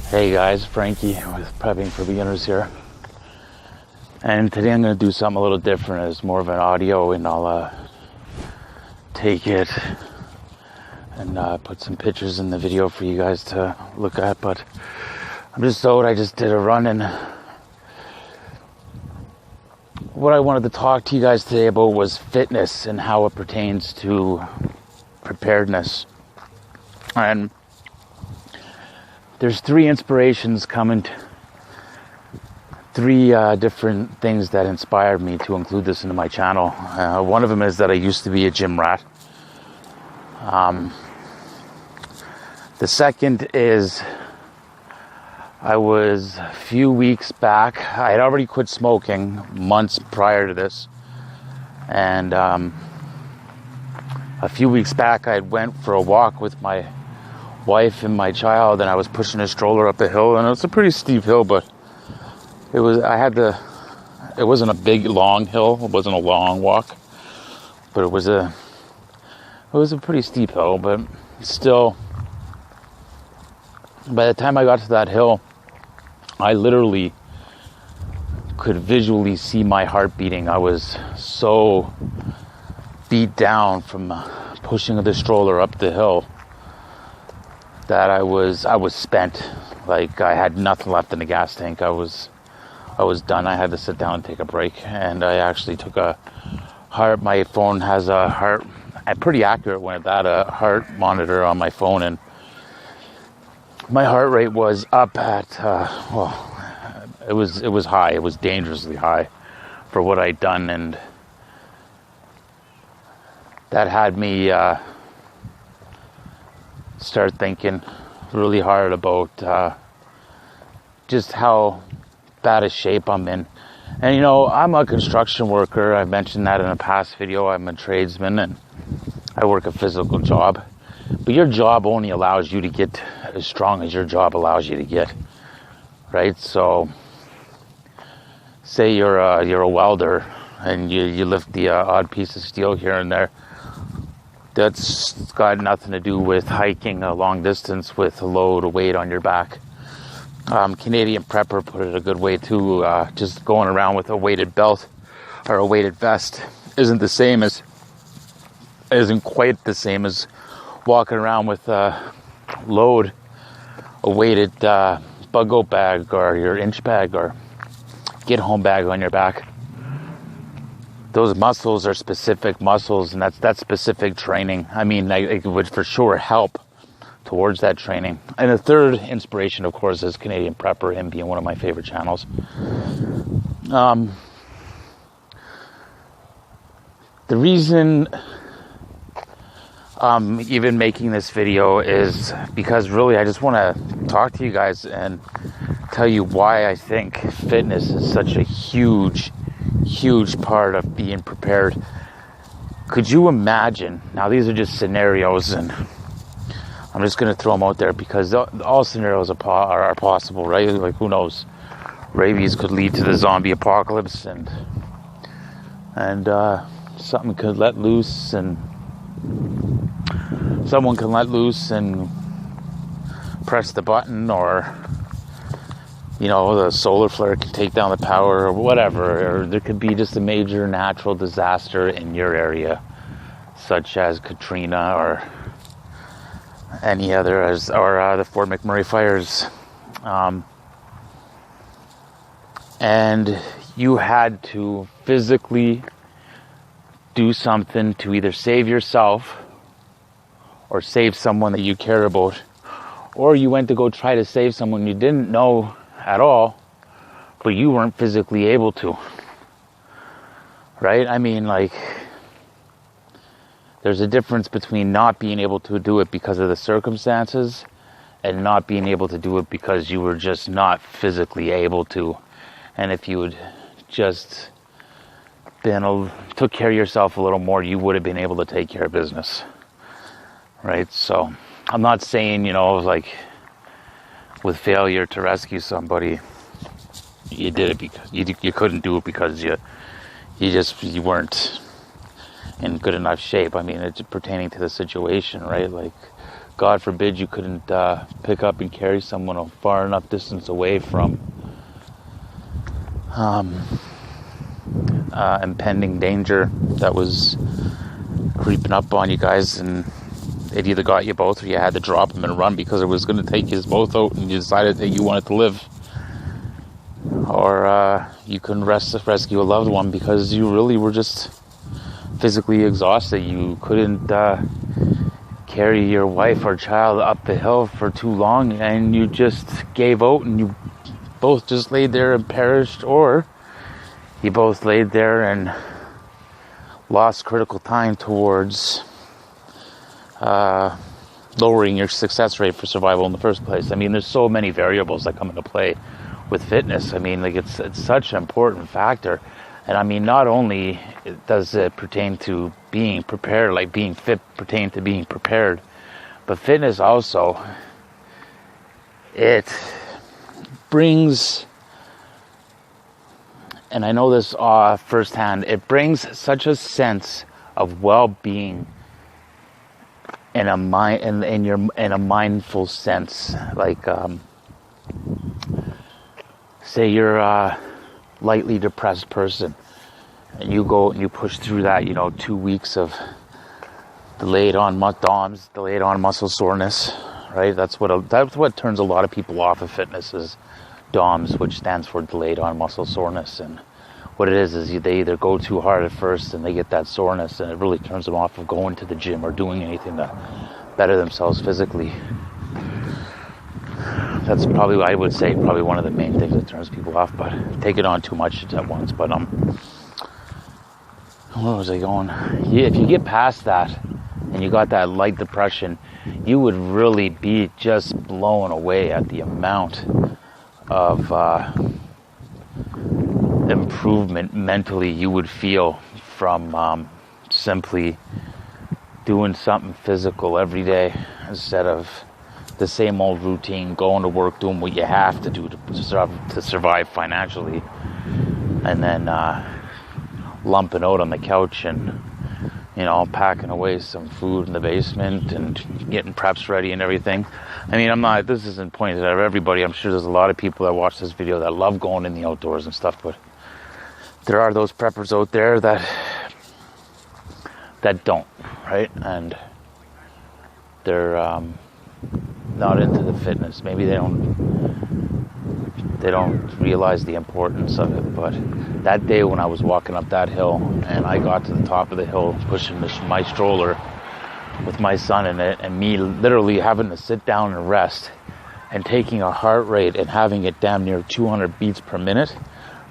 Hey guys, Frankie with Prepping for Beginners here. And today I'm going to do something a little different. It's more of an audio, and I'll take it and put some pictures in the video for you guys to look at. But I'm just out. I just did a run, and what I wanted to talk to you guys today about was fitness and how it pertains to preparedness. And there's three inspirations coming, three different things that inspired me to include this into my channel. One of them is that I used to be a gym rat. The second is I was a few weeks back, I had already quit smoking months prior to this, and a few weeks back I went for a walk with my wife and my child, and I was pushing a stroller up a hill, and it was a pretty steep hill, but it wasn't a big long hill, it wasn't a long walk, but it was a pretty steep hill. But still, by the time I got to that hill, I literally could visually see my heart beating. I was so beat down from pushing the stroller up the hill that I was spent. Like, I had nothing left in the gas tank. I was done. I had to sit down and take a break. And I actually took my phone has a pretty accurate one at that, a heart monitor on my phone, and my heart rate was up at it was high. It was dangerously high for what I'd done, and that had me start thinking really hard about just how bad a shape I'm in. And you know, I'm a construction worker. I mentioned that in a past video. I'm a tradesman and I work a physical job. But your job only allows you to get as strong as your job allows you to get, right? So, say you're a welder and you lift the odd piece of steel here and there. That's got nothing to do with hiking a long distance with a load of weight on your back. Canadian Prepper put it a good way too. Just going around with a weighted belt or a weighted vest isn't quite the same as walking around with a weighted bug-out bag or your inch bag or get-home bag on your back. Those muscles are specific muscles, and that's specific training. I mean, it would for sure help towards that training. And the third inspiration, of course, is Canadian Prepper, him being one of my favorite channels. The reason I'm even making this video is because really I just want to talk to you guys and tell you why I think fitness is such a huge part of being prepared. Could you imagine, now these are just scenarios and I'm just going to throw them out there because all scenarios are possible, right? Like, who knows, rabies could lead to the zombie apocalypse, and something could let loose, and someone can let loose and press the button, or you know, the solar flare can take down the power or whatever, or there could be just a major natural disaster in your area, such as Katrina or any other, or the Fort McMurray fires. And you had to physically do something to either save yourself or save someone that you care about, or you went to go try to save someone you didn't know at all, but you weren't physically able to, right? I mean, like, there's a difference between not being able to do it because of the circumstances and not being able to do it because you were just not physically able to. And if you had just took care of yourself a little more, you would have been able to take care of business, right? So I'm not saying, you know, like, with failure to rescue somebody, you did it because you couldn't do it because you weren't in good enough shape. I mean, it's pertaining to the situation, right? Like, God forbid you couldn't pick up and carry someone a far enough distance away from impending danger that was creeping up on you guys, and it either got you both or you had to drop them and run because it was going to take you both out and you decided that you wanted to live. Or you couldn't rescue a loved one because you really were just physically exhausted. You couldn't carry your wife or child up the hill for too long, and you just gave out and you both just laid there and perished, or you both laid there and lost critical time towards lowering your success rate for survival in the first place. I mean, there's so many variables that come into play with fitness. I mean, like it's such an important factor. And I mean, not only does it pertain to being prepared, like being fit pertain to being prepared, but fitness also, it brings, and I know this firsthand, it brings such a sense of well-being in a mind, in a mindful sense. Like, say you're a lightly depressed person, and you go and you push through that, 2 weeks of delayed on muscle soreness, right? That's what turns a lot of people off of fitness is DOMS, which stands for delayed on muscle soreness. And what it is they either go too hard at first and they get that soreness, and it really turns them off of going to the gym or doing anything to better themselves physically. That's probably, I would say, one of the main things that turns people off, but take it on too much at once. But where was I going? Yeah, if you get past that and you got that light depression, you would really be just blown away at the amount of improvement mentally you would feel from simply doing something physical every day instead of the same old routine, going to work, doing what you have to do to survive financially, and then lumping out on the couch and packing away some food in the basement and getting preps ready and everything. I mean, this isn't pointed at everybody. I'm sure there's a lot of people that watch this video that love going in the outdoors and stuff, but there are those preppers out there that don't, right? And they're not into the fitness. Maybe they don't realize the importance of it. But that day when I was walking up that hill and I got to the top of the hill pushing my stroller with my son in it, and me literally having to sit down and rest and taking a heart rate and having it damn near 200 beats per minute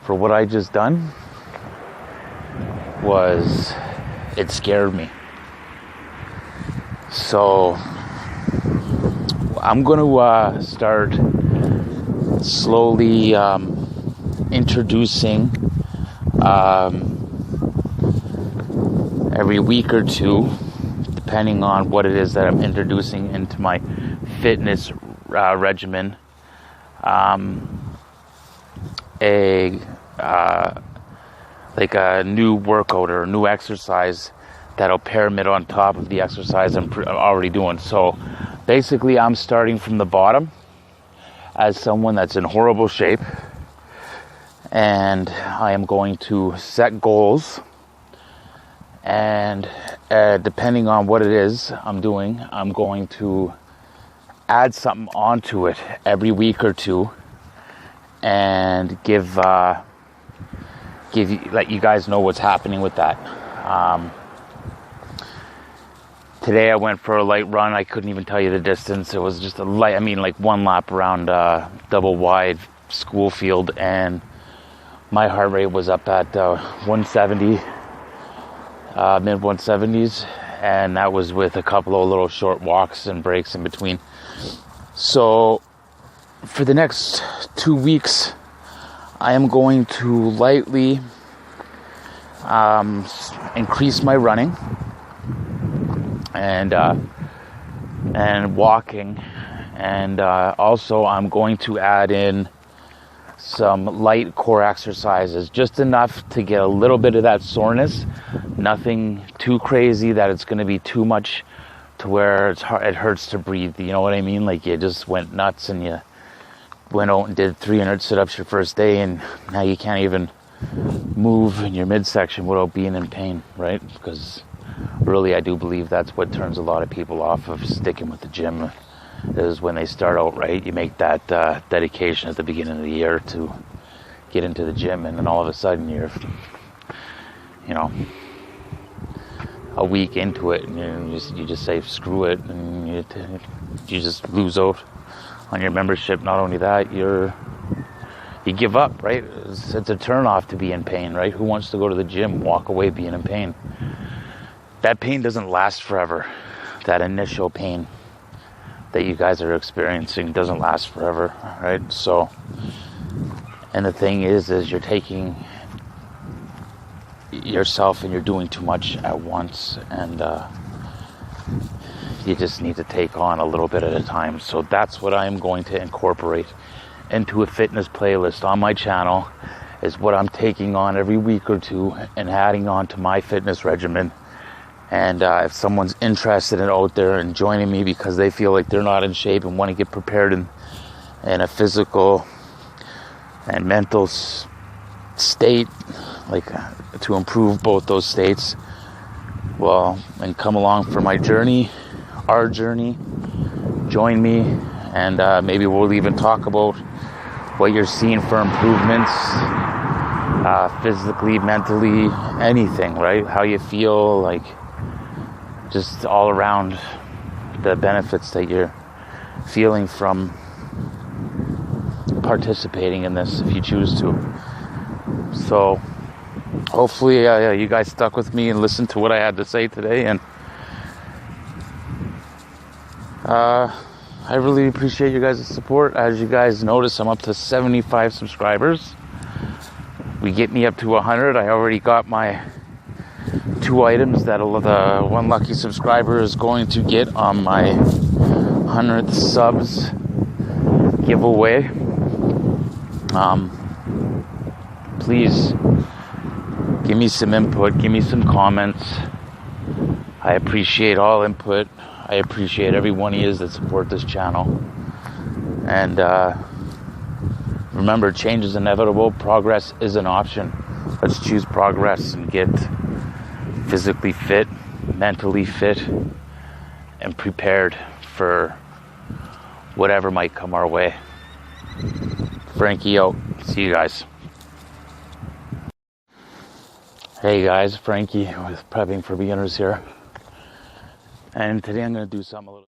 for what I just done, it scared me. So I'm going to start slowly introducing every week or two, depending on what it is that I'm introducing into my fitness regimen, like a new workout or a new exercise that'll pyramid on top of the exercise I'm already doing. So basically, I'm starting from the bottom as someone that's in horrible shape, and I am going to set goals, and depending on what it is I'm doing, I'm going to add something onto it every week or two and let you guys know what's happening with that. Today I went for a light run. I couldn't even tell you the distance. It was just one lap around double wide school field, and my heart rate was up at 170, mid 170s, and that was with a couple of little short walks and breaks in between. So for the next 2 weeks, I am going to lightly increase my running and walking, and also I'm going to add in some light core exercises, just enough to get a little bit of that soreness, nothing too crazy that it's going to be too much to where it hurts to breathe. You know what I mean? Like you just went nuts and you went out and did 300 sit-ups your first day, and now you can't even move in your midsection without being in pain, right? Because really, I do believe that's what turns a lot of people off of sticking with the gym, is when they start out, right? You make that dedication at the beginning of the year to get into the gym, and then all of a sudden you're, you know, a week into it, and you just say screw it, and you just lose out on your membership. Not only that, you give up, right? It's a turn off to be in pain, right? Who wants to go to the gym, walk away being in pain? That pain doesn't last forever. That initial pain that you guys are experiencing doesn't last forever, right? So, and the thing is you're taking yourself and you're doing too much at once, and you just need to take on a little bit at a time. So that's what I'm going to incorporate into a fitness playlist on my channel, is what I'm taking on every week or two and adding on to my fitness regimen. And if someone's interested in out there and joining me because they feel like they're not in shape and want to get prepared in a physical and mental state, like to improve both those states, well, and come along for my journey, our journey, join me, and maybe we'll even talk about what you're seeing for improvements, physically, mentally, anything, right? How you feel, like just all around the benefits that you're feeling from participating in this, if you choose to. So hopefully you guys stuck with me and listened to what I had to say today, and I really appreciate you guys' support. As you guys notice, I'm up to 75 subscribers. We get me up to 100. I already got my 2 items that the one lucky subscriber is going to get on my 100th subs giveaway. Please give me some input, give me some comments. I appreciate all input. I appreciate every one of you that support this channel. And remember, change is inevitable. Progress is an option. Let's choose progress and get physically fit, mentally fit, and prepared for whatever might come our way. Frankie out. See you guys. Hey guys, Frankie with Prepping for Beginners here. And today I'm going to do something a little